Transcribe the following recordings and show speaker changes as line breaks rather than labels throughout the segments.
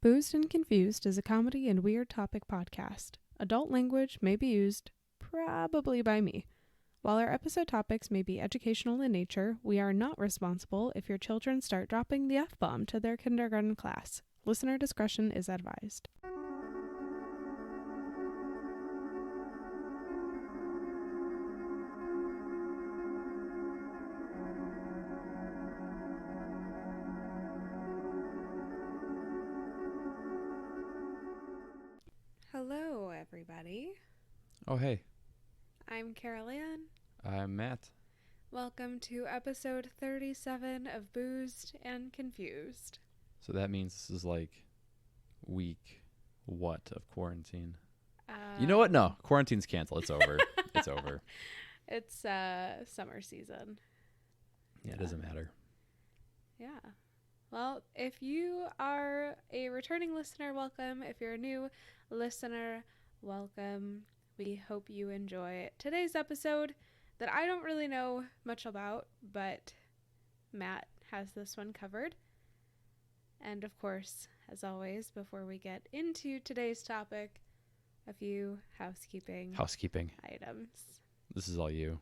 Boozed and Confused is a comedy and weird topic podcast. Adult language may be used, probably by me. While our episode topics may be educational in nature, we are not responsible if your children start dropping the F-bomb to their kindergarten class. Listener discretion is advised. Hello, everybody.
Oh, hey.
I'm Carolanne.
I'm Matt.
Welcome to episode 37 of Boozed and Confused.
So that means this is like week what of quarantine? You know what? No, quarantine's canceled. It's over. It's over.
It's summer season.
Yeah, it doesn't matter.
Yeah. Well, if you are a returning listener, welcome. If you're a new listener, welcome. We hope you enjoy today's episode that I don't really know much about, but Matt has this one covered. And of course, as always, before we get into today's topic, a few housekeeping items.
This is all you.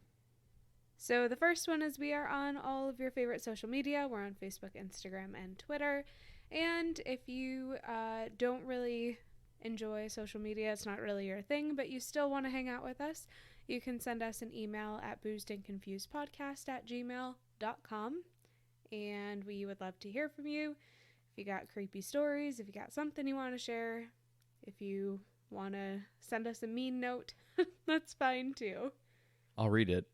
So the first one is we are on all of your favorite social media. We're on Facebook, Instagram, and Twitter. And if you don't really enjoy social media, it's not really your thing, but you still want to hang out with us, you can send us an email at boozedandconfusedpodcast@gmail.com. And we would love to hear from you. If you got creepy stories, if you got something you want to share, if you want to send us a mean note, that's fine too.
I'll read it.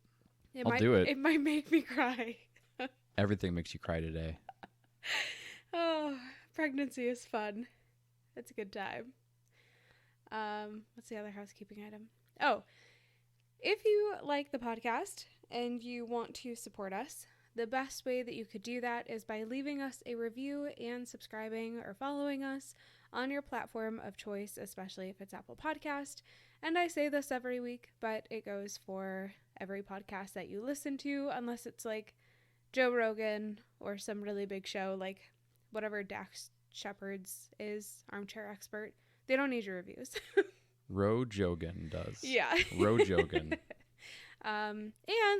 I'll do it.
It might make me cry.
Everything makes you cry today.
Oh, pregnancy is fun. It's a good time. What's the other housekeeping item? Oh, if you like the podcast and you want to support us, the best way that you could do that is by leaving us a review and subscribing or following us on your platform of choice, especially if it's Apple Podcast. And I say this every week, but it goes for every podcast that you listen to, unless it's like Joe Rogan or some really big show, like whatever Dax Shepard's is, Armchair Expert. They don't need your reviews.
Rojogan does.
Yeah.
Rojogan.
And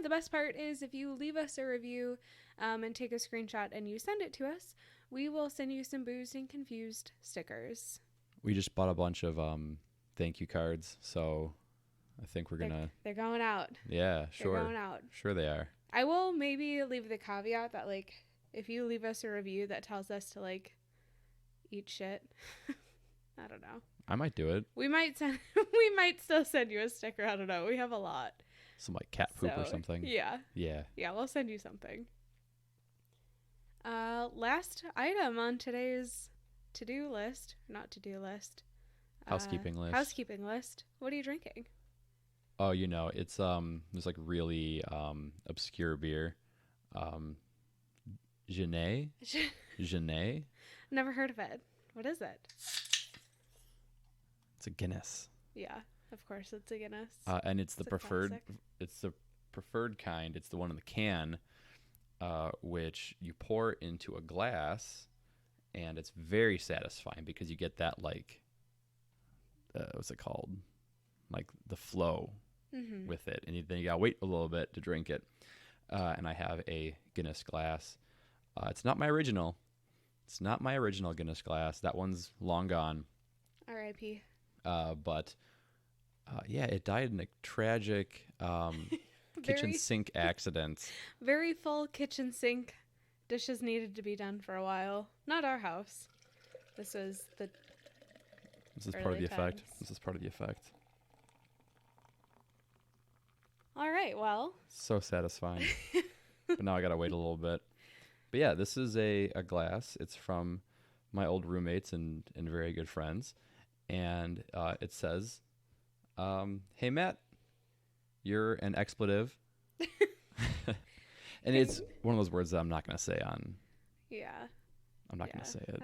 the best part is if you leave us a review and take a screenshot and you send it to us, we will send you some Boozed and Confused stickers.
We just bought a bunch of thank you cards, so I think we're gonna.
They're going out.
Yeah, sure.
They're going out.
Sure they are.
I will maybe leave the caveat that like if you leave us a review that tells us to like eat shit, I don't know.
I might do it.
We might still send you a sticker. I don't know. We have a lot.
Some like cat poop or something.
Yeah.
Yeah.
Yeah, we'll send you something. Last item on today's to-do list. Not to-do list.
Housekeeping list.
Housekeeping list. What are you drinking?
Oh, you know, it's this like really obscure beer. Genet? Genet?
Never heard of it. What is it?
It's a Guinness.
Yeah, of course it's a Guinness.
And it's the preferred.
Classic.
It's the preferred kind. It's the one in the can, which you pour into a glass, and it's very satisfying because you get that like, what's it called? Like the flow with it, and then you gotta wait a little bit to drink it. And I have a Guinness glass. It's not my original. It's not my original Guinness glass. That one's long gone.
R.I.P.
But yeah, it died in a tragic kitchen sink accident.
Very full kitchen sink. Dishes needed to be done for a while. Not our house. This is
part of the effect.
times.
This is part of the effect.
All right, well.
So satisfying. But now I gotta wait a little bit. But yeah, this is a glass. It's from my old roommates and very good friends. And it says, hey, Matt, you're an expletive. And it's one of those words that I'm not going to say on. Yeah. I'm not going to say it.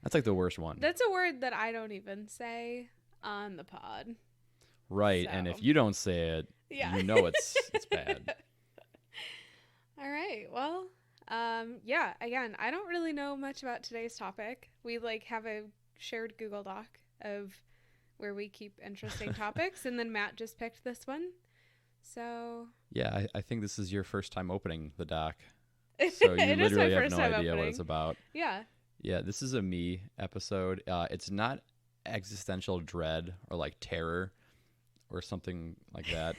That's like the worst one.
That's a word that I don't even say on the pod.
Right.
So.
And if you don't say it, you know it's bad.
All right. Well, Yeah, again, I don't really know much about today's topic. We like have a shared Google Doc of where we keep interesting topics, and then Matt just picked this one. So
Yeah, I think this is your first time opening the doc. So you
it is my
literally have
first
no
time
idea what
opening.
it's about.
Yeah.
Yeah, this is a me episode. It's not existential dread or like terror or something like that.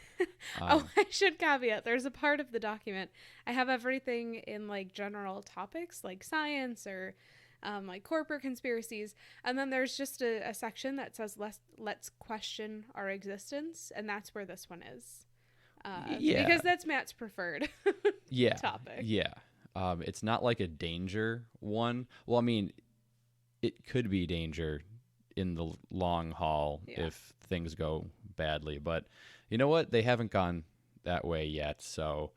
Oh, I should caveat. There's a part of the document. I have everything in like general topics like science or like corporate conspiracies. And then there's just a section that says let's question our existence. And that's where this one is.
Yeah.
Because that's Matt's preferred
Yeah.
topic.
Yeah. It's not like a danger one. Well, I mean, it could be danger in the long haul if things go badly. But you know what? They haven't gone that way yet. So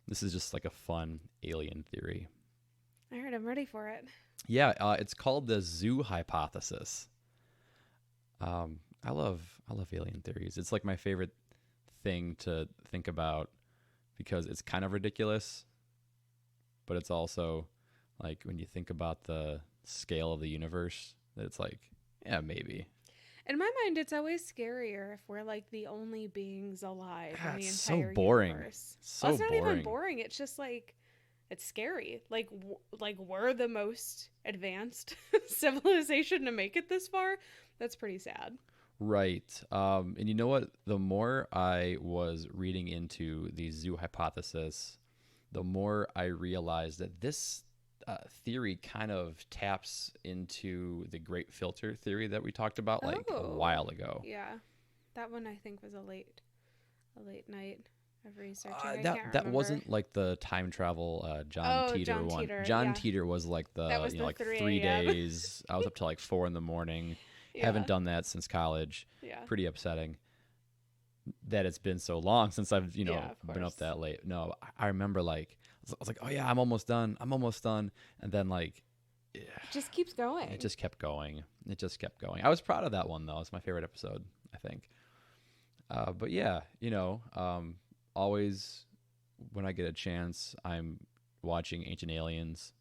this is just like a fun alien theory.
All right, I'm ready for it.
Yeah, it's called the zoo hypothesis. I love alien theories. It's like my favorite thing to think about because it's kind of ridiculous, but it's also like when you think about the scale of the universe, that it's like, yeah, maybe.
In my mind, it's always scarier if we're like the only beings alive in the
It's
entire
so boring.
universe.
So
Well, it's not
boring.
even boring. It's just like it's scary. Like like we're the most advanced civilization to make it this far. That's pretty sad.
Right. And you know what? The more I was reading into the zoo hypothesis, the more I realized that this theory kind of taps into the great filter theory that we talked about like a while ago.
Yeah. That one I think was a late night of researching. I can't
That
remember.
wasn't like the time travel John Teeter
John
one.
Teeter,
John
yeah.
Teeter was like the,
That was
you know,
the
like
3
3
a.m.
days. I was up till like 4 a.m.
Yeah.
Haven't done that since college.
Yeah.
Pretty upsetting that it's been so long since I've, you know,
of
been up
course.
that late. No, I remember like, I was like, oh yeah, I'm almost done. And then like,
It just keeps going.
it just kept going. I was proud of that one though. It's my favorite episode, I think. But yeah, you know, always when I get a chance, I'm watching Ancient Aliens.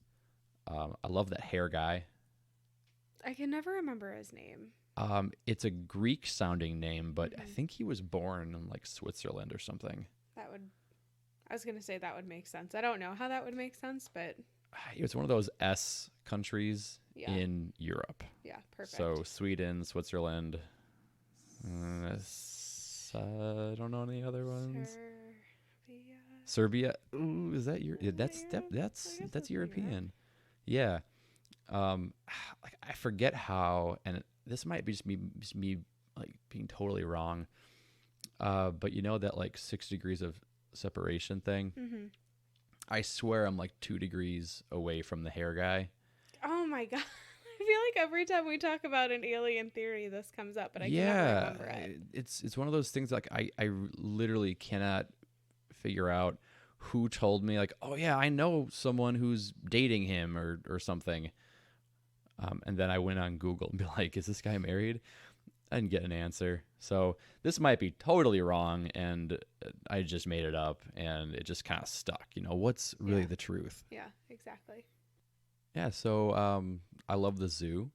I love that hair guy.
I can never remember his name.
It's a Greek sounding name, but I think he was born in like Switzerland or something.
I was going to say that would make sense. I don't know how that would make sense, but
It's one of those S countries
Yeah.
in Europe.
yeah, perfect.
So Sweden, Switzerland. I don't know any other ones. Serbia. Ooh, is that your? Yeah, that's European. Yeah. Like I forget how, and this might be just me like being totally wrong. But you know that like 6 degrees of separation thing.
Mm-hmm.
I swear I'm like 2 degrees away from the hair guy.
Oh my god. I feel like every time we talk about an alien theory, this comes up, but I can never remember it.
It's one of those things like I literally cannot figure out who told me like, oh yeah, I know someone who's dating him or something. And then I went on Google and be like, is this guy married? I didn't get an answer. So this might be totally wrong, and I just made it up, and it just kind of stuck. You know, what's really the truth?
Yeah, exactly.
Yeah, so I love the zoo.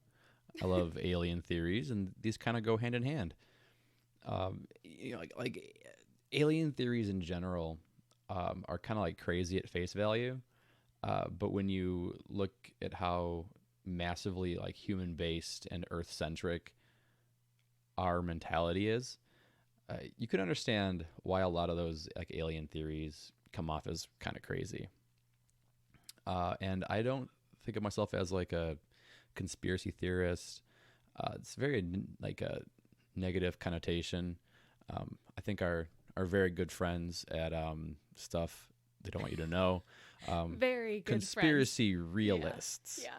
I love alien theories, and these kind of go hand in hand. You know, like alien theories in general are kind of like crazy at face value, but when you look at how massively like human based and Earth centric our mentality is, you can understand why a lot of those like alien theories come off as kind of crazy. And I don't think of myself as like a conspiracy theorist. It's very like a negative connotation. I think our very good friends at stuff they don't want you to know.
Very good
conspiracy realists. Yeah.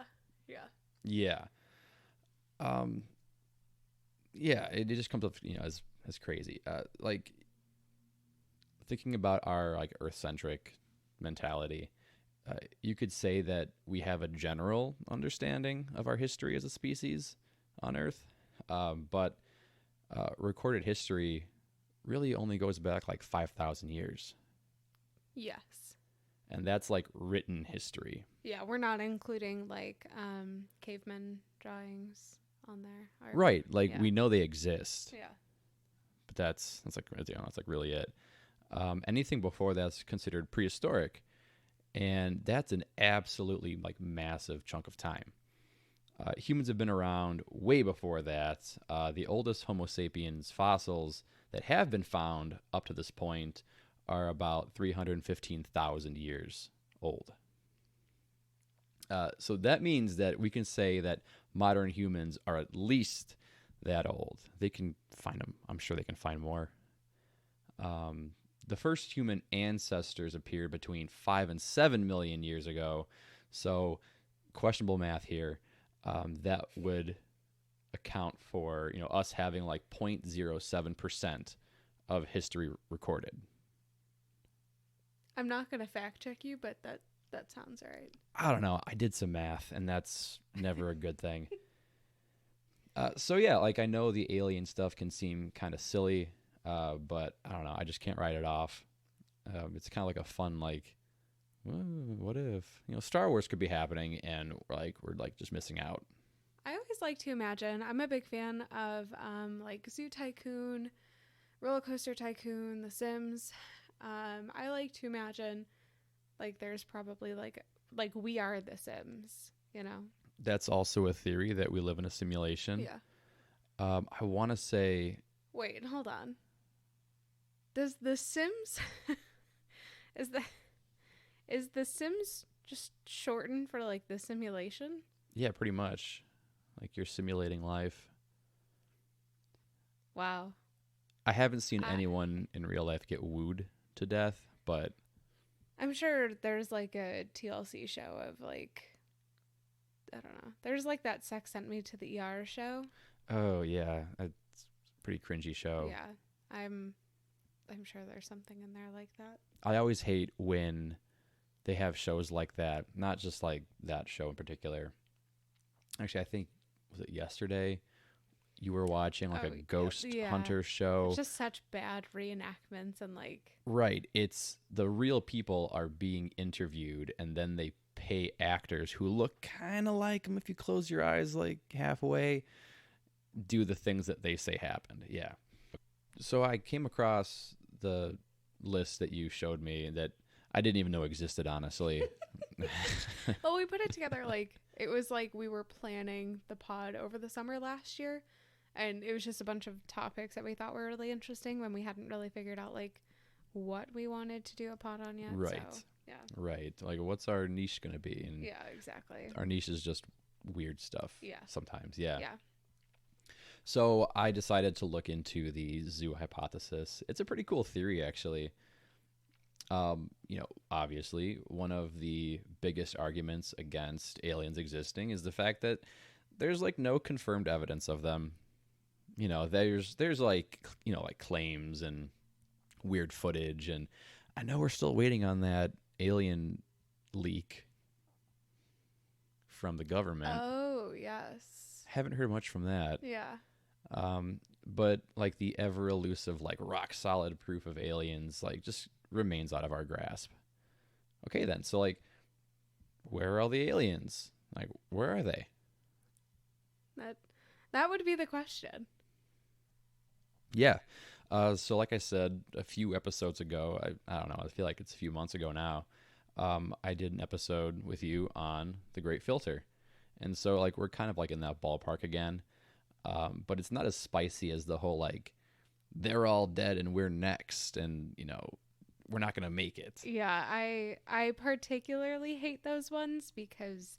Yeah, it just comes up, you know, as crazy. Like thinking about our like Earth-centric mentality, you could say that we have a general understanding of our history as a species on Earth, but recorded history really only goes back like 5,000 years.
Yes.
And that's like written history.
Yeah, we're not including like caveman drawings on there. Or,
Right. Like
yeah.
we know they exist,
Yeah.
but that's like, you know, that's like really it. Anything before that's considered prehistoric. And that's an absolutely like massive chunk of time. Humans have been around way before that. The oldest Homo sapiens fossils that have been found up to this point are about 315,000 years old. So that means that we can say that modern humans are at least that old. They can find them. I'm sure they can find more. The first human ancestors appeared between 5 and 7 million years ago. So questionable math here. That would account for, you know, us having like 0.07% of history recorded.
I'm not gonna fact check you, but that sounds right.
I don't know. I did some math, and that's never a good thing. So yeah, like I know the alien stuff can seem kind of silly, but I don't know. I just can't write it off. It's kind of like a fun, like, what if, you know, Star Wars could be happening, and we're just missing out.
I always like to imagine. I'm a big fan of like Zoo Tycoon, Roller Coaster Tycoon, The Sims. I like to imagine like there's probably like we are The Sims, you know.
That's also a theory that we live in a simulation.
Yeah.
I want to say.
Wait, hold on. Does The Sims is The Sims just shortened for like the simulation?
Yeah, pretty much. Like you're simulating life.
Wow.
I haven't seen anyone in real life get wooed to death, but
I'm sure there's like a TLC show of like, I don't know. There's like that Sex Sent Me to the ER show.
Oh yeah, it's a pretty cringy show.
Yeah, I'm sure there's something in there like that.
I always hate when they have shows like that. Not just like that show in particular. Actually, I think was it yesterday you were watching like a ghost hunter show.
It's just such bad reenactments and like.
Right, it's the real people are being interviewed, and then they pay actors who look kind of like them if you close your eyes like halfway, do the things that they say happened. Yeah. So I came across the list that you showed me that I didn't even know existed, honestly.
Well, we put it together like it was like we were planning the pod over the summer last year, and it was just a bunch of topics that we thought were really interesting when we hadn't really figured out like what we wanted to do a pod on yet.
Right.
So, yeah.
Right. Like, what's our niche going to be? And
yeah, exactly.
Our niche is just weird stuff.
Yeah.
Sometimes. Yeah.
Yeah.
So I decided to look into the zoo hypothesis. It's a pretty cool theory, actually. You know, obviously, one of the biggest arguments against aliens existing is the fact that there's like no confirmed evidence of them. You know, there's like, you know, like claims and weird footage, and I know we're still waiting on that alien leak from the government.
Oh, yes.
Haven't heard much from that.
Yeah.
But like the ever elusive, like rock solid proof of aliens, like just remains out of our grasp. Okay, then. So like, where are all the aliens? Like, where are they?
That would be the question.
Yeah. So like I said, a few episodes ago, I don't know, I feel like it's a few months ago now, I did an episode with you on The Great Filter. And so like, we're kind of like in that ballpark again. But it's not as spicy as the whole, like, they're all dead and we're next. And, you know, we're not going to make it.
Yeah, I particularly hate those ones because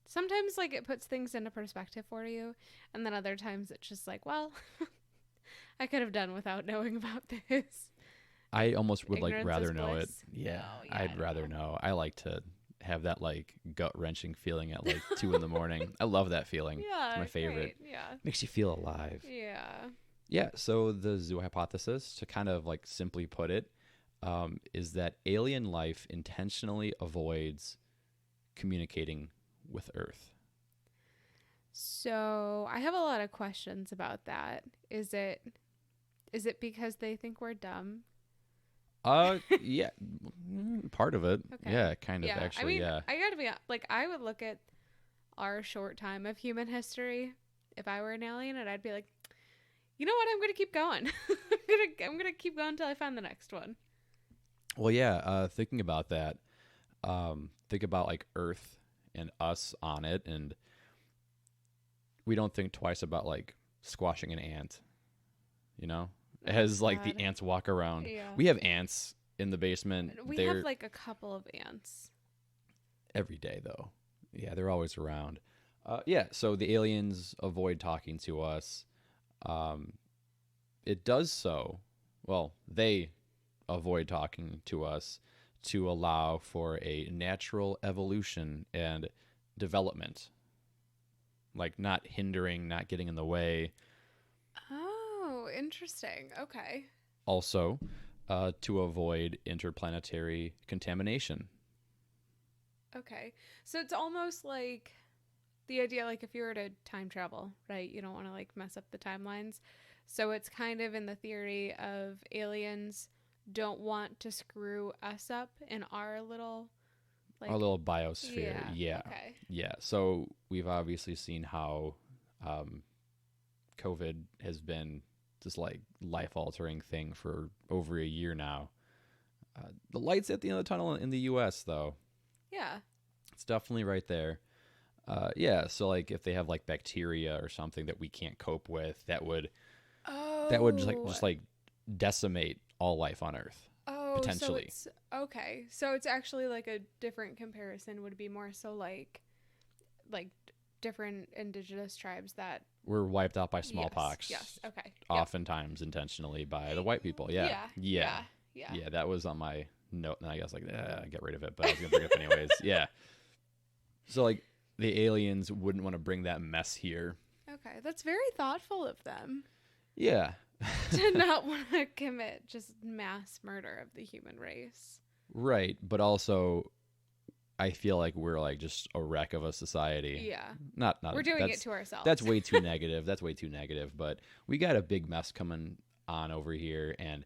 sometimes, like, it puts things into perspective for you. And then other times it's just like, well, I could have done without knowing about this.
I almost would,
Ignorance
like, rather
is
know it.
bliss.
Yeah,
No, yeah,
I'd rather know. I like to have that, like, gut-wrenching feeling at, like, 2 in the morning. I love that feeling.
Yeah,
It's my favorite.
great. Yeah.
Makes you feel alive.
Yeah.
Yeah, so the zoo hypothesis, to kind of, like, simply put it, is that alien life intentionally avoids communicating with Earth.
So I have a lot of questions about that. Is it because they think we're dumb?
Yeah, part of it.
Okay.
Yeah, kind of
Yeah.
actually.
I mean,
Yeah.
I gotta be like, I would look at our short time of human history if I were an alien, and I'd be like, you know what? I'm gonna keep going. I'm gonna keep going until I find the next one.
Well, yeah. Thinking about that, think about like Earth and us on it, and we don't think twice about like squashing an ant. You know, as like the
God.
ants walk around.
Yeah.
We have ants in the basement.
We
They're
have like a couple of ants.
every day though. Yeah, they're always around. Yeah, so the aliens avoid talking to us. Um, it does so. Well, they avoid talking to us to allow for a natural evolution and development. Like not hindering, not getting in the way.
Oh, interesting. Okay.
Also, to avoid interplanetary contamination.
Okay. So it's almost like the idea, like if you were to time travel, right? You don't want to like mess up the timelines. So it's kind of in the theory of aliens don't want to screw us up in our little, like,
Our little biosphere. Yeah.
Okay.
Yeah. So we've obviously seen how COVID has been this like life altering thing for over a year now. The light's at the end of the tunnel in the US, though.
Yeah.
It's definitely right there. Yeah. So, like, if they have like bacteria or something that we can't cope with, that would just like decimate all life on Earth.
Oh,
potentially.
So it's okay. So it's actually like a different comparison would be more so like different indigenous tribes that
We're wiped out by smallpox.
Yes. Okay. Yep.
Oftentimes intentionally by the white people. Yeah.
Yeah.
Yeah, that was on my note, and I guess like, get rid of it, but I was gonna bring it up anyways. Yeah. So like the aliens wouldn't want to bring that mess here.
Okay, that's very thoughtful of them
Yeah.
to not want to commit just mass murder of the human race.
Right, but also I feel like we're like just a wreck of a society.
Yeah.
Not
We're doing it to ourselves.
That's way too negative. That's way too negative, but we got a big mess coming on over here, and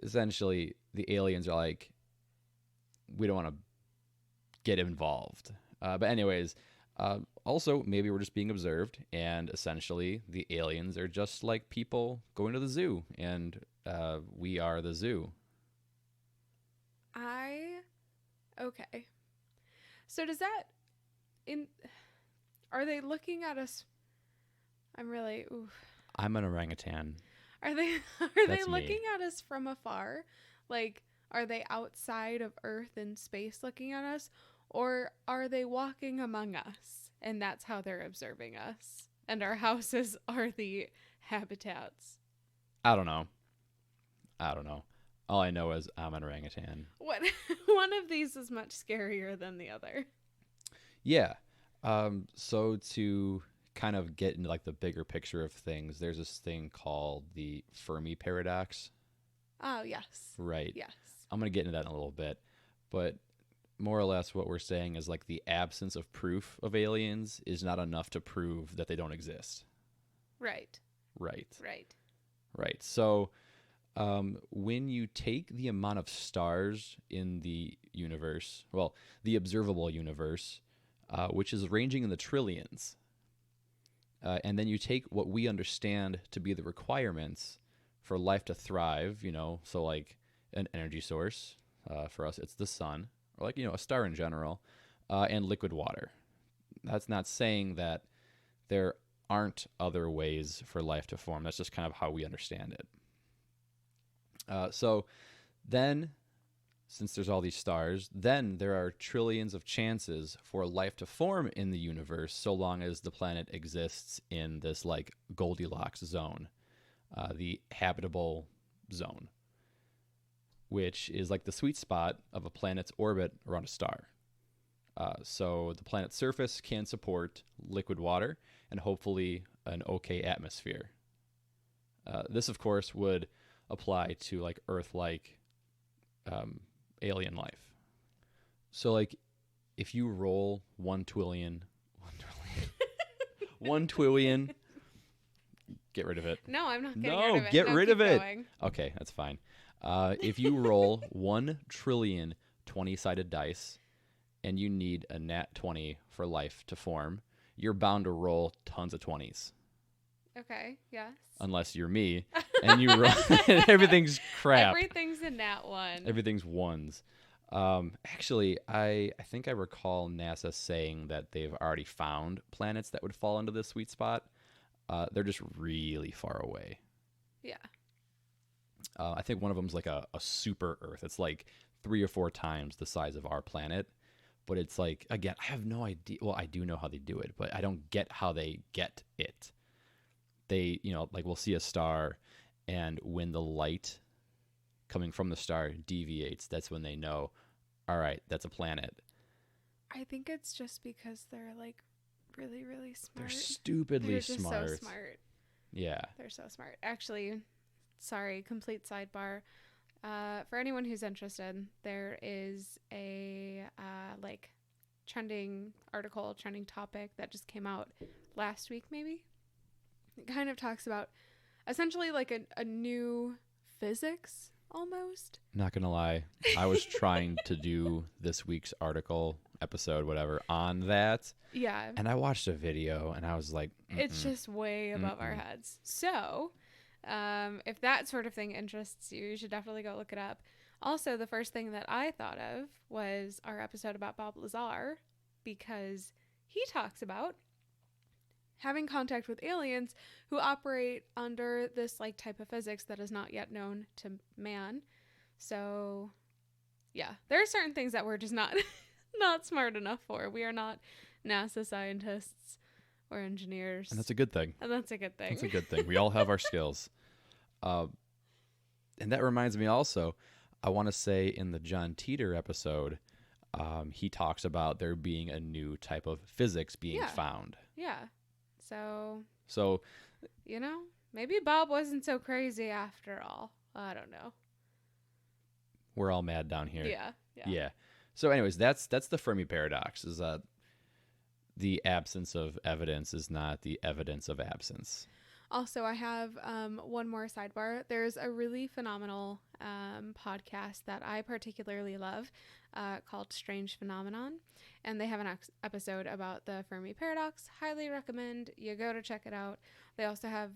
essentially the aliens are like, we don't want to get involved. But anyways, also maybe we're just being observed, and essentially the aliens are just like people going to the zoo, and we are the zoo.
Okay. So does that are they looking at us? I'm
an orangutan.
Are they
That's
looking
me.
at us from afar? Like, are they outside of Earth and space looking at us? Or are they walking among us? And that's how they're observing us. And our houses are the habitats.
I don't know. All I know is I'm an orangutan.
What? One of these is much scarier than the other.
Yeah. So to kind of get into like the bigger picture of things, there's this thing called the Fermi Paradox.
Oh, yes.
Right.
Yes.
I'm going to get into that in a little bit. But more or less what we're saying is like the absence of proof of aliens is not enough to prove that they don't exist.
Right.
So when you take the amount of stars in the universe, well, the observable universe, which is ranging in the trillions, and then you take what we understand to be the requirements for life to thrive, so like an energy source, for us it's the sun, or like, a star in general, and liquid water. That's not saying that there aren't other ways for life to form. That's just kind of how we understand it. So then, since there's all these stars, then there are trillions of chances for life to form in the universe, so long as the planet exists in this like Goldilocks zone, the habitable zone, which is like the sweet spot of a planet's orbit around a star. So the planet's surface can support liquid water and hopefully an okay atmosphere. This, of course, would apply to like Earth-like alien life. So like if you roll 1 trillion, get rid of it.
No, I'm not getting
No,
rid of it.
get rid
keep
of it.
going.
Okay, that's fine. If you roll 1 trillion 20-sided dice and you need a nat 20 for life to form, you're bound to roll tons of 20s.
Okay, yes.
Unless you're me and you roll everything's crap.
Everything's a nat 1.
Everything's ones. Actually, I think I recall NASA saying that they've already found planets that would fall into this sweet spot. They're just really far away.
Yeah.
I think one of them's like a super Earth. It's like 3 or 4 times the size of our planet. But it's like, again, I have no idea. Well, I do know how they do it, but I don't get how they get it. They, like we'll see a star, and when the light coming from the star deviates, that's when they know, all right, that's a planet.
I think it's just because they're like really, really smart.
They're stupidly smart.
They're just so smart.
Yeah.
They're so smart. Actually, sorry, complete sidebar. For anyone who's interested, there is a trending article, trending topic that just came out last week, maybe. It kind of talks about essentially like a new physics almost.
Not gonna lie, I was trying to do this week's article, episode, whatever, on that.
Yeah.
And I watched a video and I was like,
it's just way above our heads. So, if that sort of thing interests you, you should definitely go look it up. Also, the first thing that I thought of was our episode about Bob Lazar, because he talks about having contact with aliens who operate under this like type of physics that is not yet known to man. So, yeah, there are certain things that we're just not smart enough for. We are not NASA scientists or engineers.
and that's a good thing.
And that's a good thing.
That's a good thing. We all have our skills. And that reminds me also, I want to say in the John Teeter episode, he talks about there being a new type of physics being found.
Yeah. So, maybe Bob wasn't so crazy after all. I don't know.
We're all mad down here.
Yeah.
So anyways, that's the Fermi Paradox, is that the absence of evidence is not the evidence of absence.
Also, I have one more sidebar. There's a really phenomenal podcast that I particularly love called Strange Phenomenon. And they have an episode about the Fermi Paradox. Highly recommend you go to check it out. They also have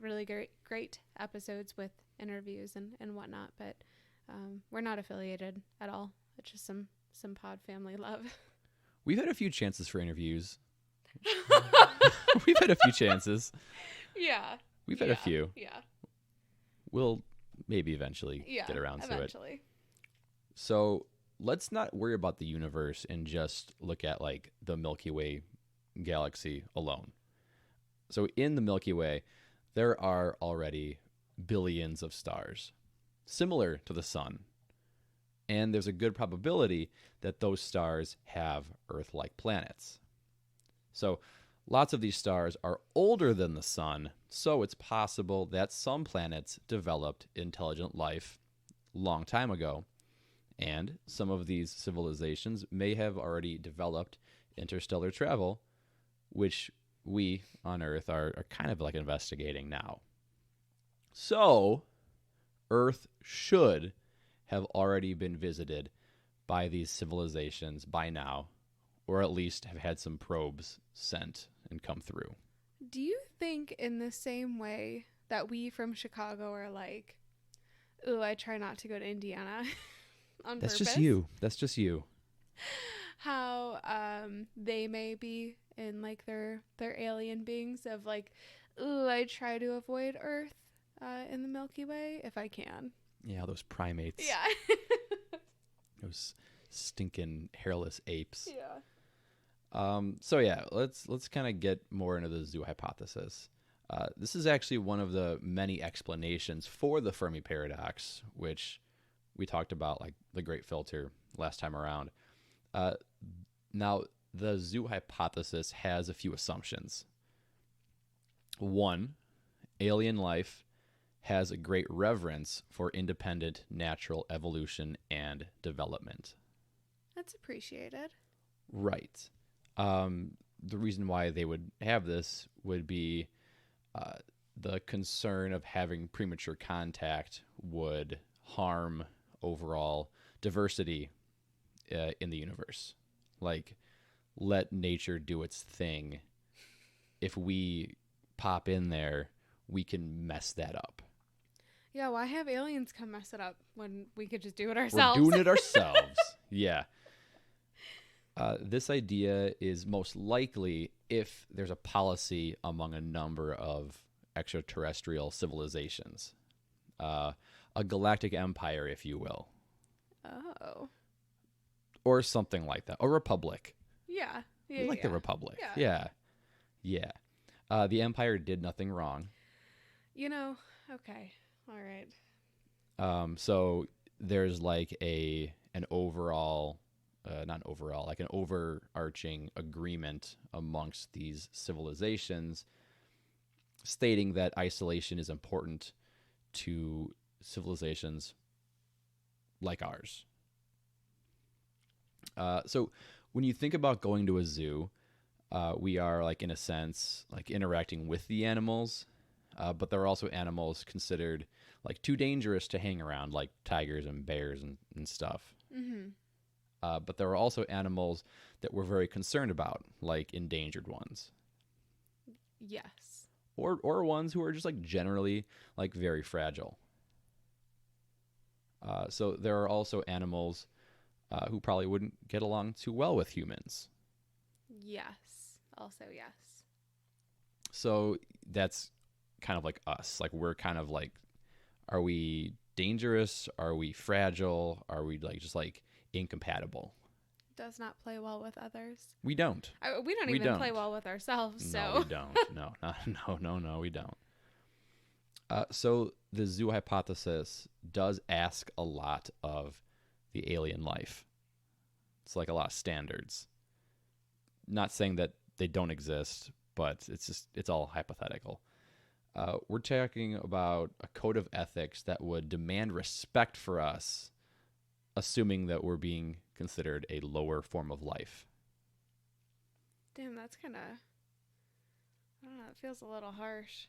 really great episodes with interviews and whatnot. But we're not affiliated at all. It's just some pod family love.
We've had a few chances for interviews. We've had a few chances.
Yeah.
We've had a few.
Yeah.
We'll maybe eventually get around to it. So let's not worry about the universe and just look at like the Milky Way galaxy alone. So in the Milky Way, there are already billions of stars, similar to the sun. And there's a good probability that those stars have Earth-like planets. So lots of these stars are older than the sun, so it's possible that some planets developed intelligent life a long time ago. And some of these civilizations may have already developed interstellar travel, which we on Earth are kind of like investigating now. So Earth should have already been visited by these civilizations by now, or at least have had some probes sent and come through.
Do you think in the same way that we from Chicago are like, ooh, I try not to go to Indiana on
That's
purpose?
That's just you.
How they may be in like their alien beings of like, ooh, I try to avoid Earth in the Milky Way if I can.
Yeah, those primates.
Yeah.
Those stinking hairless apes.
Yeah.
So yeah, let's kind of get more into the zoo hypothesis. This is actually one of the many explanations for the Fermi Paradox, which we talked about, like the Great Filter last time around. Now, the zoo hypothesis has a few assumptions. One, alien life has a great reverence for independent natural evolution and development.
That's appreciated.
Right. The reason why they would have this would be the concern of having premature contact would harm overall diversity in the universe. Like, let nature do its thing. If we pop in there, we can mess that up.
Yeah, why have aliens come mess it up when we could just do it ourselves?
We're doing it ourselves. Yeah. This idea is most likely if there's a policy among a number of extraterrestrial civilizations. A galactic empire, if you will.
Oh.
Or something like that. A republic.
Yeah.
We like the republic.
Yeah.
Yeah. The empire did nothing wrong.
Okay. All right.
So there's like an overall, like an overarching agreement amongst these civilizations stating that isolation is important to civilizations like ours. So when you think about going to a zoo, we are, like, in a sense, like, interacting with the animals, but there are also animals considered, like, too dangerous to hang around, like tigers and bears and stuff.
Mm-hmm.
But there are also animals that we're very concerned about, like endangered ones.
Yes.
Or ones who are just, like, generally, like, very fragile. So there are also animals who probably wouldn't get along too well with humans.
Yes. Also, yes.
So that's kind of like us. Like, we're kind of like, are we dangerous? Are we fragile? Are we, like, just, like, incompatible?
Does not play well with others.
We don't.
We don't even play well with ourselves.
No, we don't. No, we don't. So the zoo hypothesis does ask a lot of the alien life. It's like a lot of standards. Not saying that they don't exist, but it's all hypothetical. We're talking about a code of ethics that would demand respect for us, assuming that we're being considered a lower form of life.
Damn, that's kind of, I don't know, it feels a little harsh.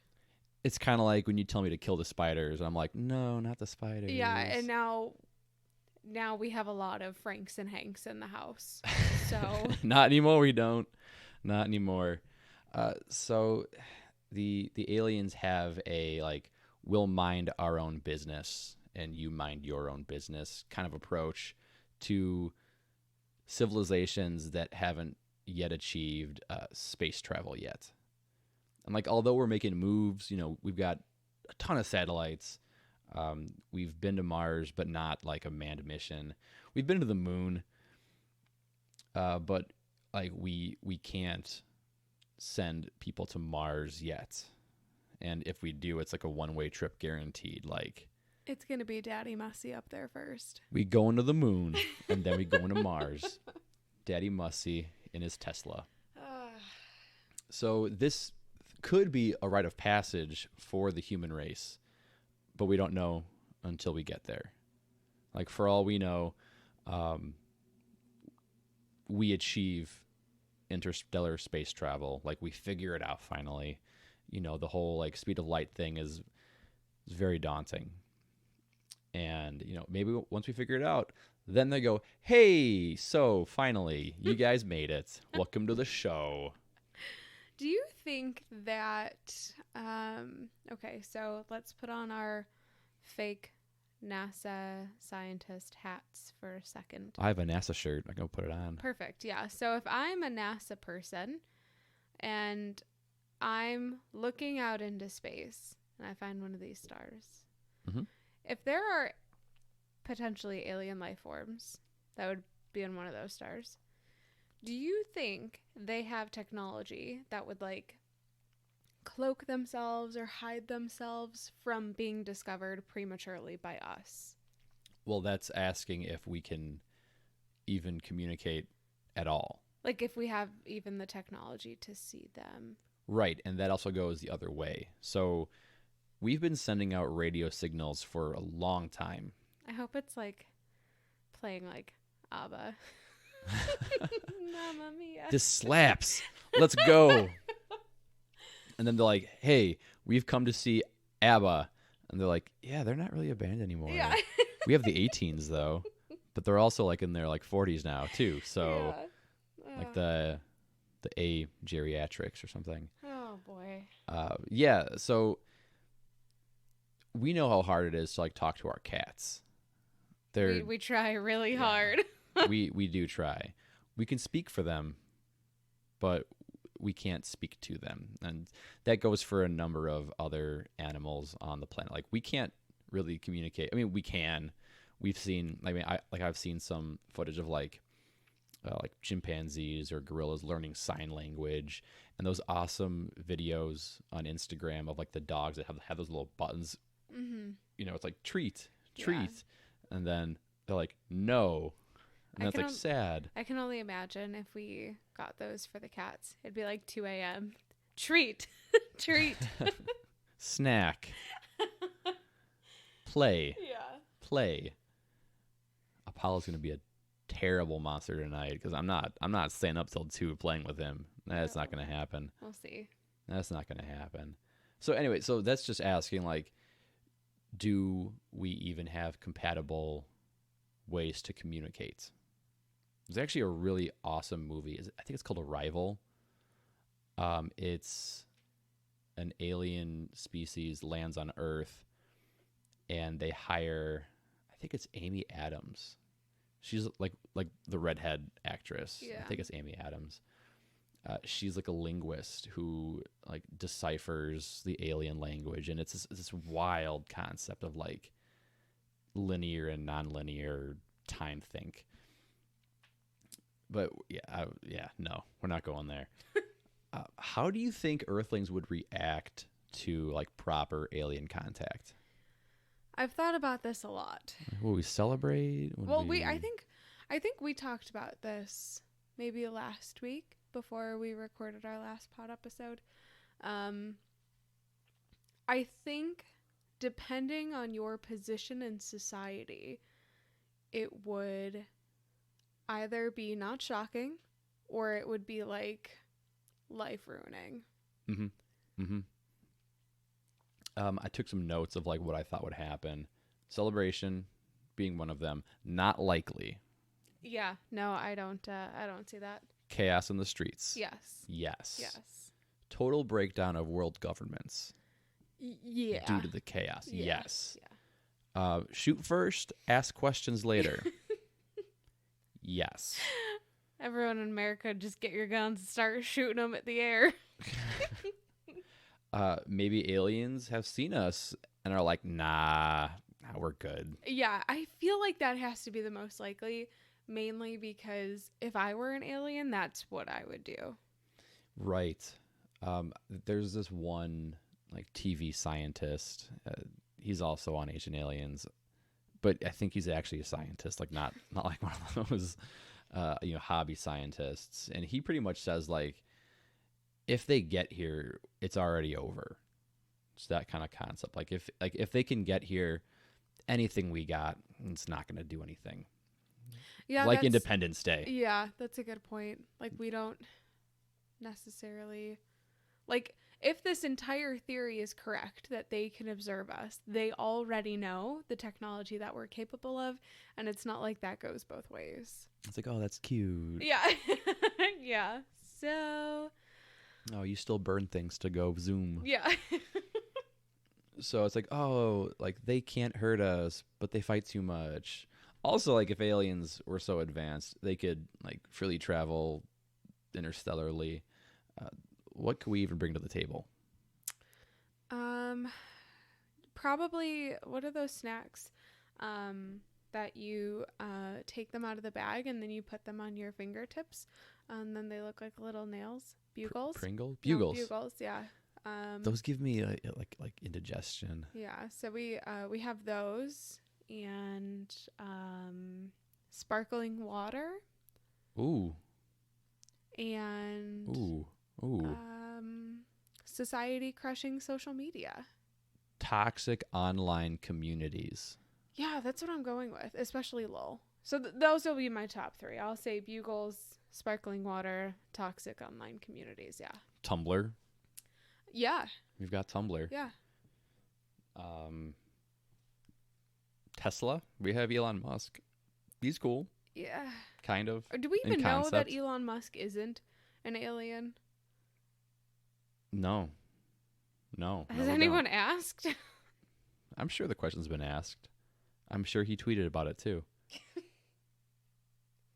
It's kind of like when you tell me to kill the spiders, and I'm like, no, not the spiders.
Yeah, and now we have a lot of Franks and Hanks in the house. So
Not anymore, we don't. Not anymore. So the aliens have a, like, we'll mind our own business and you mind your own business kind of approach to civilizations that haven't yet achieved space travel yet. And, like, although we're making moves, we've got a ton of satellites. We've been to Mars, but not, like, a manned mission. We've been to the moon, but, like, we can't send people to Mars yet. And if we do, it's like a one-way trip guaranteed. Like,
it's going to be Daddy Mussy up there first.
We go into the moon, and then we go into Mars. Daddy Mussy in his Tesla. So this could be a rite of passage for the human race, but we don't know until we get there. Like, for all we know, we achieve interstellar space travel. Like, we figure it out finally. The whole, like, speed of light thing is very daunting. And, maybe once we figure it out, then they go, hey, so finally, you guys made it. Welcome to the show.
Do you think that, okay, so let's put on our fake NASA scientist hats for a second.
I have a NASA shirt. I can put it on.
Perfect. Yeah. So if I'm a NASA person and I'm looking out into space and I find one of these stars,
mm-hmm.
If there are potentially alien life forms that would be in one of those stars, do you think they have technology that would, like, cloak themselves or hide themselves from being discovered prematurely by us?
Well, that's asking if we can even communicate at all.
Like, if we have even the technology to see them.
Right, and that also goes the other way. So we've been sending out radio signals for a long time.
I hope it's, like, playing, like, ABBA. Mamma mia.
This slaps. Let's go. And then they're like, hey, we've come to see ABBA. And they're like, yeah, they're not really a band anymore.
Yeah.
We have the 18s though, but they're also like in their like 40s now too. So like the A geriatrics or something.
Oh boy.
Yeah. So we know how hard it is to like talk to our cats.
We try really hard.
we do try. We can speak for them, but we can't speak to them, and that goes for a number of other animals on the planet. Like we can't really communicate. I mean, we can. We've seen. I mean, I've seen some footage of like chimpanzees or gorillas learning sign language, and those awesome videos on Instagram of like the dogs that have those little buttons.
Mm-hmm.
You know, it's like treat, and then they're like no, and that's like sad.
I can only imagine if we got those for the cats. It'd be like 2 a.m. Treat, treat,
snack, play, play. Apollo's gonna be a terrible monster tonight because I'm not staying up till 2 playing with him. That's not gonna happen.
We'll see.
That's not gonna happen. So anyway, so that's just asking like, do we even have compatible ways to communicate? There's actually a really awesome movie. I think it's called Arrival. It's an alien species lands on Earth, and they hire, I think it's Amy Adams. She's like the redhead actress.
Yeah.
I think it's Amy Adams. She's like a linguist who like deciphers the alien language, and it's this wild concept of like linear and nonlinear time think. But no, we're not going there. How do you think Earthlings would react to like proper alien contact?
I've thought about this a lot.
Will we celebrate?
I think we talked about this maybe last week before we recorded our last pod episode. I think depending on your position in society, it would either be not shocking or it would be like life ruining.
Mm-hmm. Mm-hmm. I took some notes of like what I thought would happen. Celebration being one of them. Not likely.
Yeah. No, I don't see that.
Chaos in the streets.
Yes.
Yes. Total breakdown of world governments.
Yeah.
Due to the chaos.
Yeah.
Yes. Yeah. Shoot first, ask questions later. Yes.
Everyone in America, just get your guns and start shooting them at the air.
Maybe aliens have seen us and are like, nah, we're good.
Yeah, I feel like that has to be the most likely, mainly because if I were an alien, that's what I would do.
Right. There's this one like TV scientist. He's also on Ancient Aliens, but I think he's actually a scientist, like not like one of those hobby scientists. And he pretty much says like, if they get here, it's already over. It's that kind of concept. Like if they can get here, anything we got, it's not going to do anything. Yeah, like Independence Day.
Yeah, that's a good point. Like we don't necessarily like if this entire theory is correct that they can observe us, they already know the technology that we're capable of, and it's not like that goes both ways.
It's like, oh, that's cute.
Yeah. Yeah. So
oh, you still burn things to go Zoom.
Yeah.
So it's like, oh, like they can't hurt us, but they fight too much. Also, like if aliens were so advanced, they could like freely travel interstellarly. What could we even bring to the table?
Probably, what are those snacks that you take them out of the bag and then you put them on your fingertips and then they look like little nails? Bugles?
Bugles?
No, bugles, yeah.
Those give me like indigestion.
Yeah, so we have those and sparkling water.
Ooh.
And
ooh.
society crushing social media.
Toxic online communities.
Yeah, that's what I'm going with, especially LOL. So those will be my top 3. I'll say bugles, sparkling water, toxic online communities. Yeah.
Tumblr.
Yeah.
We've got Tumblr.
Yeah.
Tesla. We have Elon Musk. He's cool,
Yeah.
kind of.
Or do we
in
even know that
concept.
Elon Musk isn't an alien?
No. No.
Has
we
anyone
don't.
asked?
I'm sure the question's been asked. I'm sure he tweeted about it too.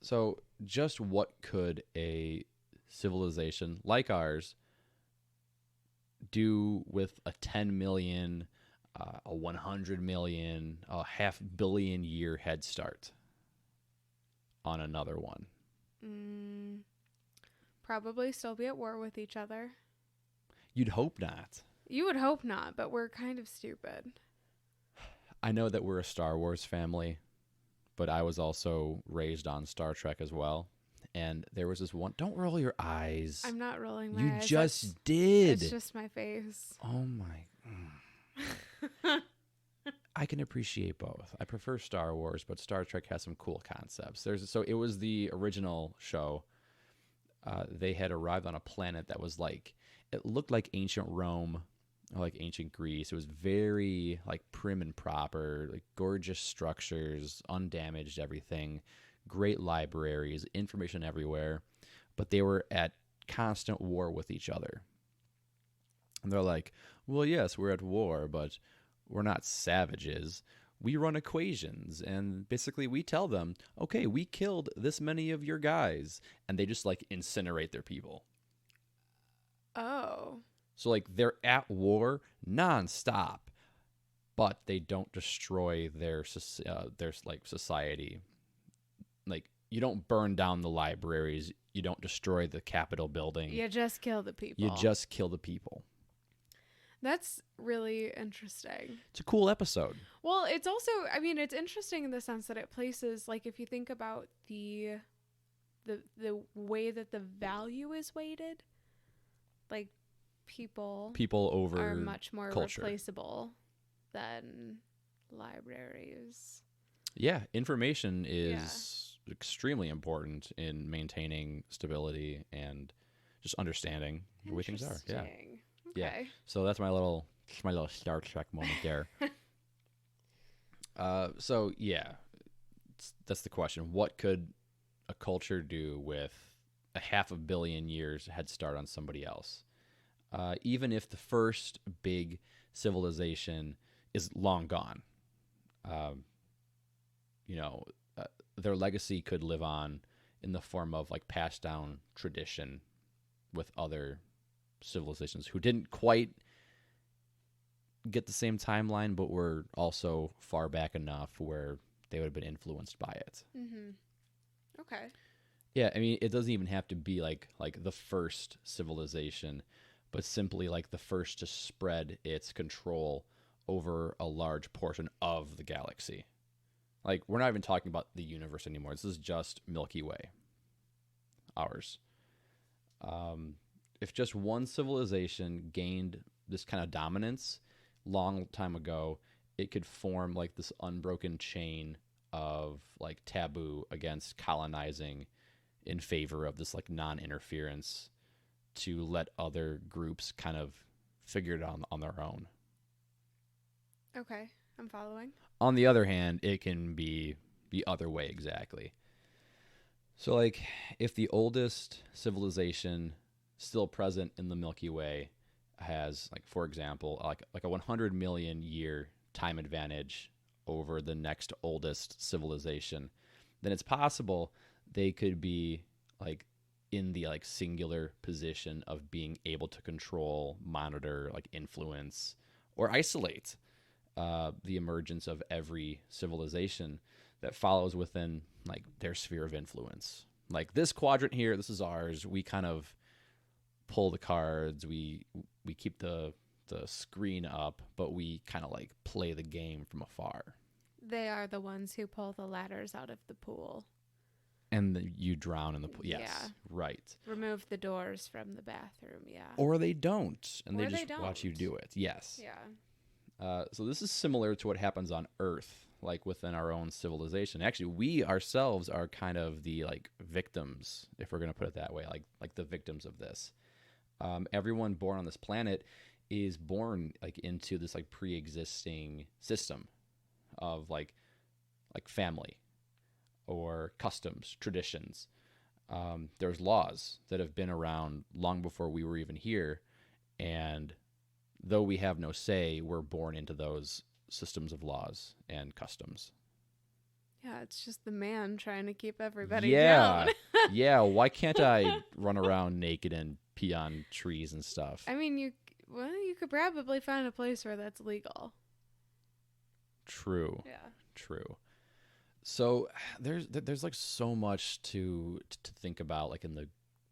So, just what could a civilization like ours do with a 10 million, a 100 million, a half billion year head start on another one?
Probably still be at war with each other.
You'd hope not.
You would hope not, but we're kind of stupid.
I know that we're a Star Wars family, but I was also raised on Star Trek as well. And there was this one. Don't roll your eyes.
I'm not rolling my
You
eyes.
just did.
It's just my face.
Oh my. I can appreciate both. I prefer Star Wars, but Star Trek has some cool concepts. So it was the original show. They had arrived on a planet that was like, it looked like ancient Rome or like ancient Greece. It was very like prim and proper, like gorgeous structures, undamaged everything, great libraries, information everywhere. But they were at constant war with each other. And they're like, well, yes, we're at war, but we're not savages. We run equations, and basically we tell them, okay, we killed this many of your guys, and they just like incinerate their people.
Oh.
So like they're at war nonstop, but they don't destroy their like society. Like you don't burn down the libraries, you don't destroy the Capitol building.
You just kill the people.
You just kill the people.
That's really interesting.
It's a cool episode.
Well, it's also, I mean, it's interesting in the sense that it places, like, if you think about the way that the value is weighted, like, people
over
are much more
culture.
Replaceable than libraries.
Yeah, information is extremely important in maintaining stability and just understanding the way things are. Yeah.
Okay.
Yeah. So that's my little Star Trek moment there. So yeah, that's the question. What could a culture do with a 500 million years head start on somebody else? Even if the first big civilization is long gone, their legacy could live on in the form of like passed down tradition with other civilizations who didn't quite get the same timeline, but were also far back enough where they would have been influenced by it.
Mm-hmm. Okay.
Yeah, I mean, it doesn't even have to be like the first civilization, but simply like the first to spread its control over a large portion of the galaxy. Like, we're not even talking about the universe anymore. This is just Milky Way, ours. If just one civilization gained this kind of dominance long time ago, it could form like this unbroken chain of like taboo against colonizing in favor of this like non-interference to let other groups kind of figure it out on their own.
Okay, I'm following.
On the other hand, it can be the other way exactly. So like if the oldest civilization still present in the Milky Way has, like, for example, like a 100 million year time advantage over the next oldest civilization, then it's possible they could be like in the like singular position of being able to control, monitor, like influence or isolate the emergence of every civilization that follows within like their sphere of influence. Like this quadrant here, this is ours. We kind of pull the cards, we keep the screen up, but we kind of like play the game from afar.
They are the ones who pull the ladders out of the pool.
And you drown in the pool. Yes,
yeah.
Right.
Remove the doors from the bathroom, yeah.
Or they don't, and
or
they just watch you do it. Yes.
Yeah.
So this is similar to what happens on Earth, like within our own civilization. Actually, we ourselves are kind of the like victims, if we're going to put it that way, like the victims of this. Everyone born on this planet is born like into this like pre-existing system of like like family or customs, traditions. There's laws that have been around long before we were even here. And though we have no say, we're born into those systems of laws and customs.
Yeah, it's just the man trying to keep everybody
Yeah.
down.
Yeah, why can't I run around naked and pee on trees and stuff?
I mean, you could probably find a place where that's legal.
True.
Yeah.
True. So there's like so much to think about, like in the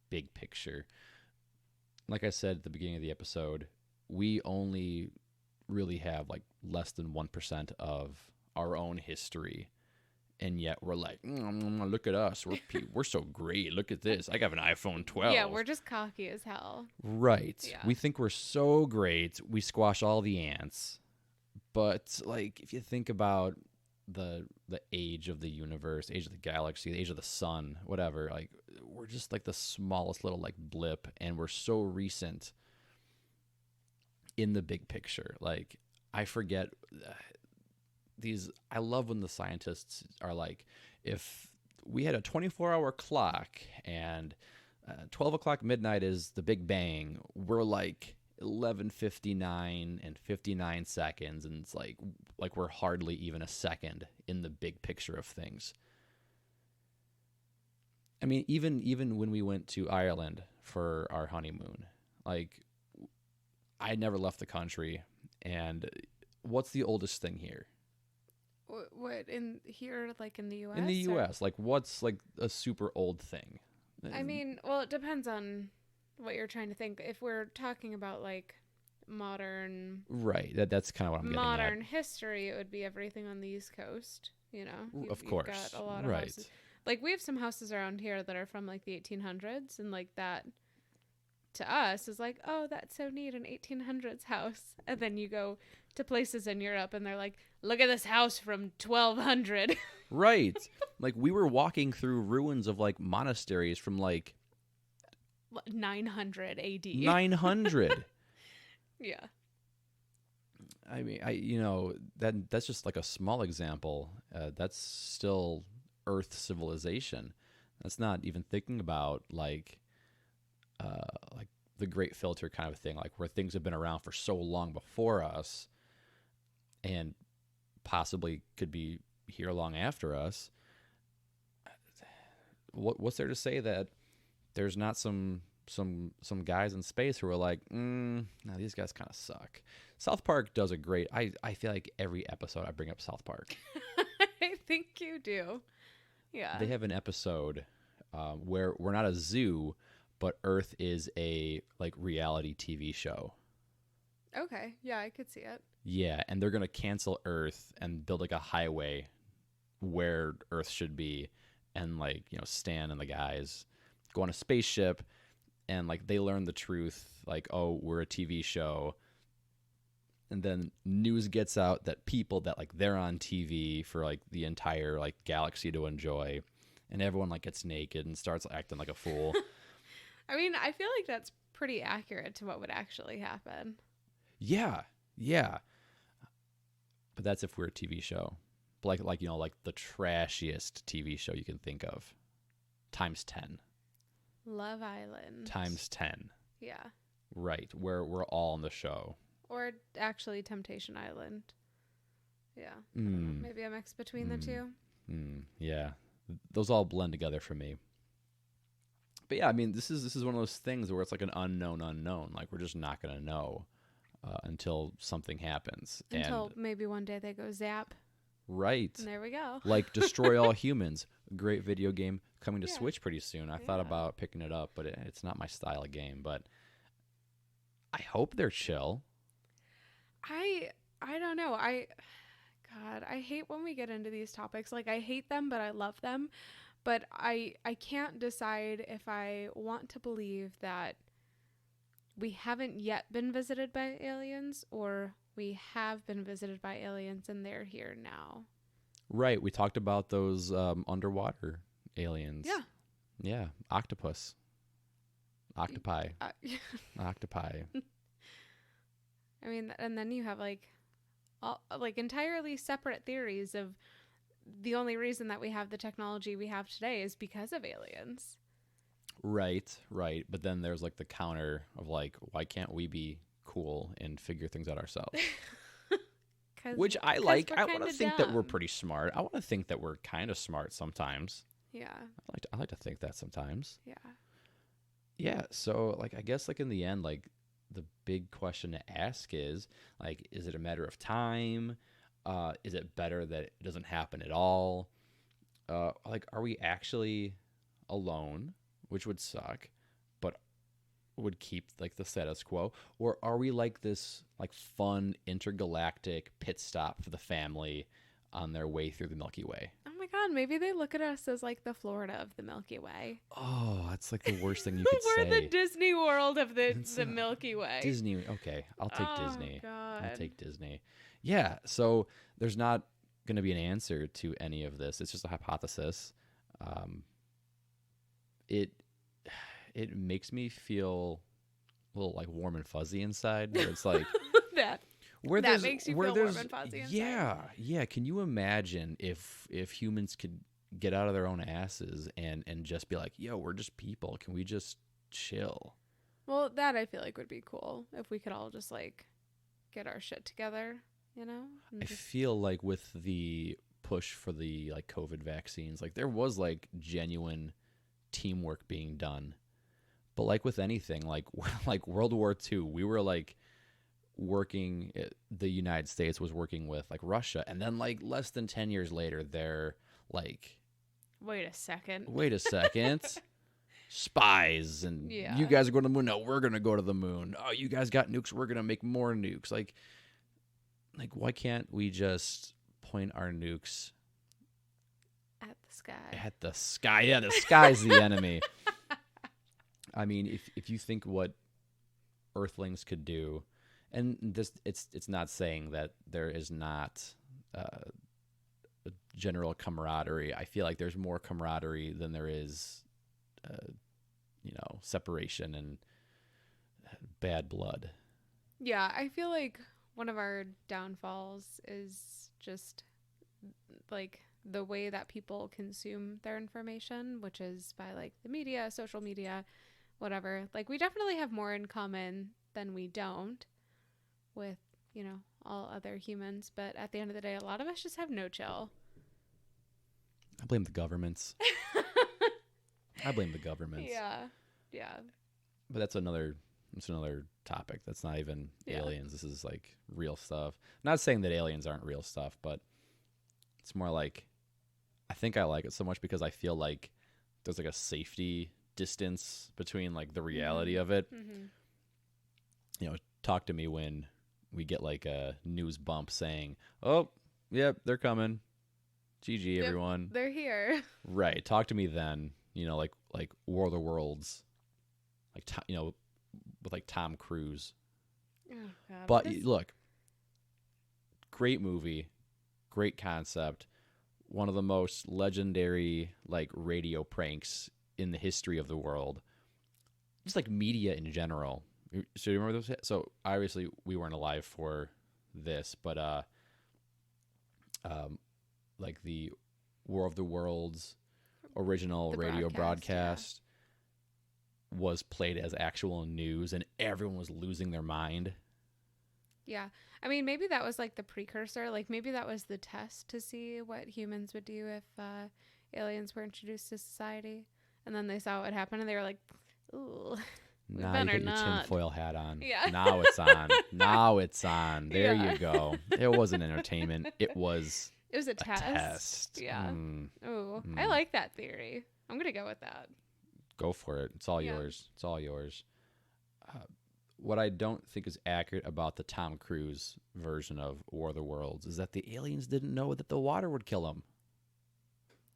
big picture. Like I said at the beginning of the episode, we only really have like less than 1% of our own history. And yet we're like, look at us. We're so great. Look at this. I got an iPhone 12.
Yeah, we're just cocky as hell.
Right.
Yeah.
We think we're so great. We squash all the ants. But like if you think about the age of the universe, age of the galaxy, the age of the sun, whatever, like we're just like the smallest little like blip, and we're so recent in the big picture. Like I forget I love when the scientists are like, if we had a 24-hour clock and 12 o'clock midnight is the Big Bang, we're like 11:59 and 59 seconds, and it's like we're hardly even a second in the big picture of things. I mean, even when we went to Ireland for our honeymoon, like I never left the country, and what's the oldest thing here?
What in here, like in the U.S.?
In the U.S., like what's like a super old thing?
I mean, well, it depends on what you're trying to think. If we're talking about like modern,
right? That's kind of what I'm getting at.
Modern history, it would be everything on the East Coast. You know,
of course,
you've got a lot of houses. Like we have some houses around here that are from like the 1800s, and like that to us is like, oh, that's so neat, an 1800s house. And then you go to places in Europe, and they're like, look at this house from 1200.
Right. Like we were walking through ruins of like monasteries from like
900 AD.
900.
Yeah.
I mean, that's just like a small example. That's still Earth civilization. That's not even thinking about like the Great Filter kind of thing, like where things have been around for so long before us and possibly could be here long after us. What's there to say that there's not some guys in space who are like, no, these guys kind of suck. South Park does a great. I feel like every episode I bring up South Park.
I think you do. Yeah.
They have an episode where we're not a zoo, but Earth is a like reality TV show.
Okay. Yeah, I could see it.
Yeah, and they're gonna cancel Earth and build like a highway where Earth should be, and like Stan and the guys go on a spaceship, and like they learn the truth, like, oh, we're a TV show, and then news gets out that people that like they're on TV for like the entire like galaxy to enjoy, and everyone like gets naked and starts acting like a fool.
I mean, I feel like that's pretty accurate to what would actually happen.
Yeah. But that's if we're a TV show. But like the trashiest TV show you can think of. Times 10.
Love Island.
Times 10.
Yeah.
Right, where we're all on the show.
Or actually Temptation Island. Yeah. I don't know. Maybe a mix between the two.
Yeah. Those all blend together for me. But yeah, I mean, this is one of those things where it's like an unknown. Like we're just not going to know until something happens.
Until maybe one day they go zap.
Right.
And there we go.
Like Destroy All Humans. A great video game coming to Switch pretty soon. I thought about picking it up, but it's not my style of game. But I hope they're chill.
I don't know. I hate when we get into these topics. Like I hate them, but I love them. But I can't decide if I want to believe that we haven't yet been visited by aliens or we have been visited by aliens and they're here now.
Right. We talked about those underwater aliens.
Yeah.
Yeah. Octopus. Octopi. Octopi.
I mean, and then you have like entirely separate theories of the only reason that we have the technology we have today is because of aliens.
Right. But then there's like the counter of like, why can't we be cool and figure things out ourselves? Which I like. I want to think that we're pretty smart. I want to think that we're kind of smart sometimes.
Yeah.
I like to think that sometimes.
Yeah.
Yeah. So like, I guess like in the end, like the big question to ask is like, is it a matter of time? Is it better that it doesn't happen at all? Like, are we actually alone, which would suck, but would keep like the status quo? Or are we like this like fun intergalactic pit stop for the family on their way through the Milky Way?
Oh my God, maybe they look at us as like the Florida of the Milky Way.
Oh, that's like the worst thing you could say.
We're the Disney World of the Milky Way.
Disney. Okay, I'll take Disney.
God.
I'll take Disney. Yeah, so there's not going to be an answer to any of this. It's just a hypothesis. It makes me feel a little like warm and fuzzy inside. Where it's like
that makes you feel warm and fuzzy inside.
Yeah. Can you imagine if humans could get out of their own asses and just be like, yo, we're just people. Can we just chill?
Well, that I feel like would be cool if we could all just like get our shit together. You know,
I feel like with the push for the like COVID vaccines, like there was like genuine teamwork being done. But like with anything, like World War II, we were like working, the United States was working with like Russia. And then like less than 10 years later, they're like,
wait a second.
Spies. And you guys are going to the moon. No, we're going to go to the moon. Oh, you guys got nukes. We're going to make more nukes. Like, why can't we just point our nukes
at the sky?
At the sky. Yeah, the sky's the enemy. I mean, if you think what Earthlings could do, and this it's not saying that there is not a general camaraderie. I feel like there's more camaraderie than there is, separation and bad blood.
Yeah, I feel like one of our downfalls is just like the way that people consume their information, which is by like the media, social media, whatever. Like we definitely have more in common than we don't with, all other humans. But at the end of the day, a lot of us just have no chill.
I blame the governments.
Yeah.
But that's another topic. That's not even aliens. This is like real stuff. Not saying that aliens aren't real stuff, but it's more like I think I like it so much because I feel like there's like a safety distance between like the reality of it. Mm-hmm. Talk to me when we get like a news bump saying, "Oh, yep, they're coming. GG, everyone.
They're here."
Right. Talk to me then. Like War of the Worlds, like with like Tom Cruise.
Oh, God.
But look, great movie, great concept, one of the most legendary like radio pranks in the history of the world. Just like media in general. So you remember those? So obviously we weren't alive for this, but like the War of the Worlds original radio broadcast was played as actual news, and everyone was losing their mind.
Yeah. I mean, maybe that was like the precursor. Like maybe that was the test to see what humans would do if aliens were introduced to society. And then they saw what happened and they were like, ooh, we better
you got your tinfoil hat on.
Yeah.
Now it's on. Now it's on. There you go. It wasn't entertainment. It was
a test. Yeah. Ooh, I like that theory. I'm going to go with that.
Go for it. It's all yours. It's all yours. What I don't think is accurate about the Tom Cruise version of War of the Worlds is that the aliens didn't know that the water would kill them.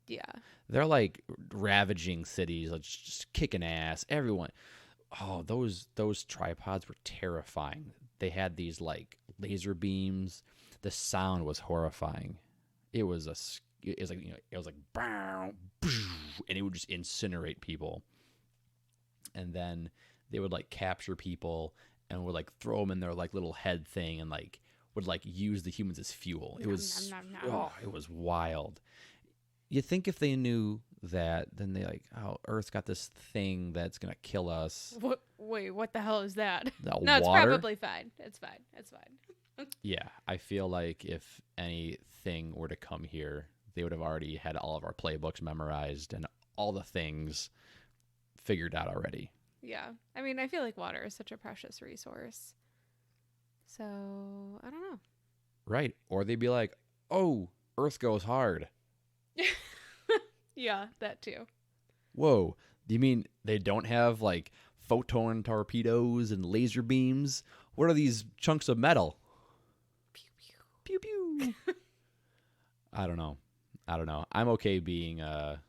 Yeah.
They're like ravaging cities, like just kicking ass. Everyone. Oh, those tripods were terrifying. They had these like laser beams. The sound was horrifying. It was like bow, and it would just incinerate people. And then they would like capture people and would like throw them in their like little head thing and like would like use the humans as fuel. It
Nom,
was
nom, nom, nom.
it was wild. You think if they knew that, then they like, oh, Earth's got this thing that's gonna kill us.
Wait, what the hell is that?
The
No, it's
water?
probably fine. It's fine. It's fine.
Yeah, I feel like if anything were to come here, they would have already had all of our playbooks memorized and all the things figured out already.
Yeah. I mean, I feel like water is such a precious resource. So, I don't know.
Right. Or they'd be like, oh, Earth goes hard.
Yeah, that too.
Whoa. Do you mean they don't have like photon torpedoes and laser beams? What are these chunks of metal?
Pew, pew.
Pew pew. I don't know. I'm okay being a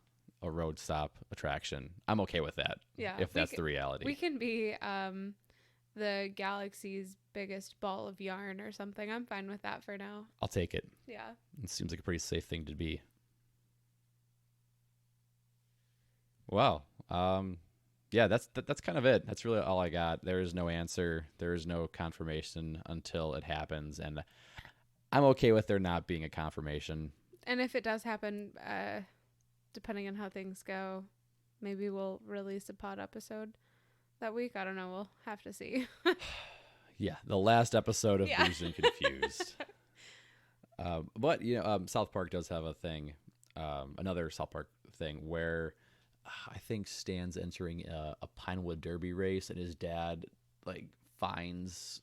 road stop attraction. I'm okay with that.
Yeah.
If that's the reality.
We can be the galaxy's biggest ball of yarn or something. I'm fine with that for now.
I'll take it.
Yeah.
It seems like a pretty safe thing to be. Wow. Yeah, that's kind of it. That's really all I got. There is no answer. There is no confirmation until it happens, and I'm okay with there not being a confirmation.
And if it does happen, depending on how things go, maybe we'll release a pod episode that week. I don't know. We'll have to see.
Yeah, the last episode of
Yeah.
Boozed and Confused. But South Park does have a thing, another South Park thing where I think Stan's entering a Pinewood Derby race, and his dad like finds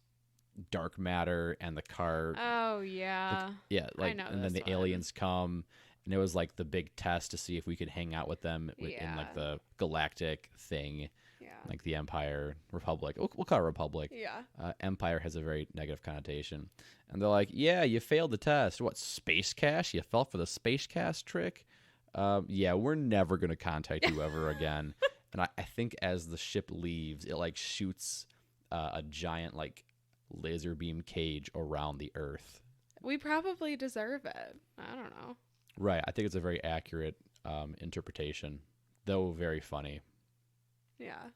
dark matter, and the car.
Oh yeah.
Yeah, like,
I know
and then
this
the
one.
aliens come, and it was like the big test to see if we could hang out with them in
Yeah.
like the galactic thing,
Yeah.
like the Empire, Republic. We'll call it Republic.
Yeah.
Empire has a very negative connotation, and they're like, "Yeah, you failed the test. What, space cash? You fell for the space cash trick? Yeah, we're never gonna contact you ever again." And I think as the ship leaves, it like shoots a giant like laser beam cage around the Earth.
We probably deserve it. I don't know.
Right. I think it's a very accurate interpretation, though very funny.
Yeah.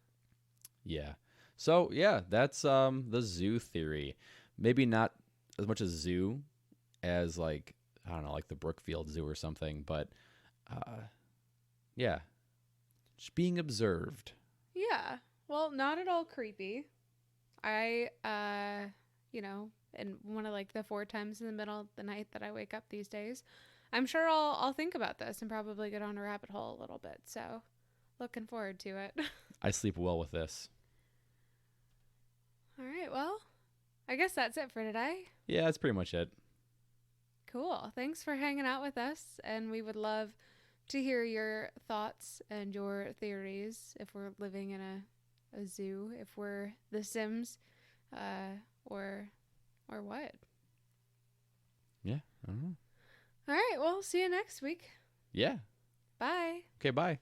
Yeah. So yeah, that's the zoo theory. Maybe not as much as zoo as like, I don't know, like the Brookfield Zoo or something, but yeah, just being observed.
Yeah. Well, not at all creepy. I, in one of like the 4 times in the middle of the night that I wake up these days, I'm sure I'll think about this and probably get on a rabbit hole a little bit. So looking forward to it.
I sleep well with this.
All right. Well, I guess that's it for today.
Yeah, that's pretty much it.
Cool. Thanks for hanging out with us. And we would love to hear your thoughts and your theories if we're living in a zoo, if we're The Sims, or what.
Yeah, I don't know.
All right. Well, see you next week.
Yeah.
Bye.
Okay, bye.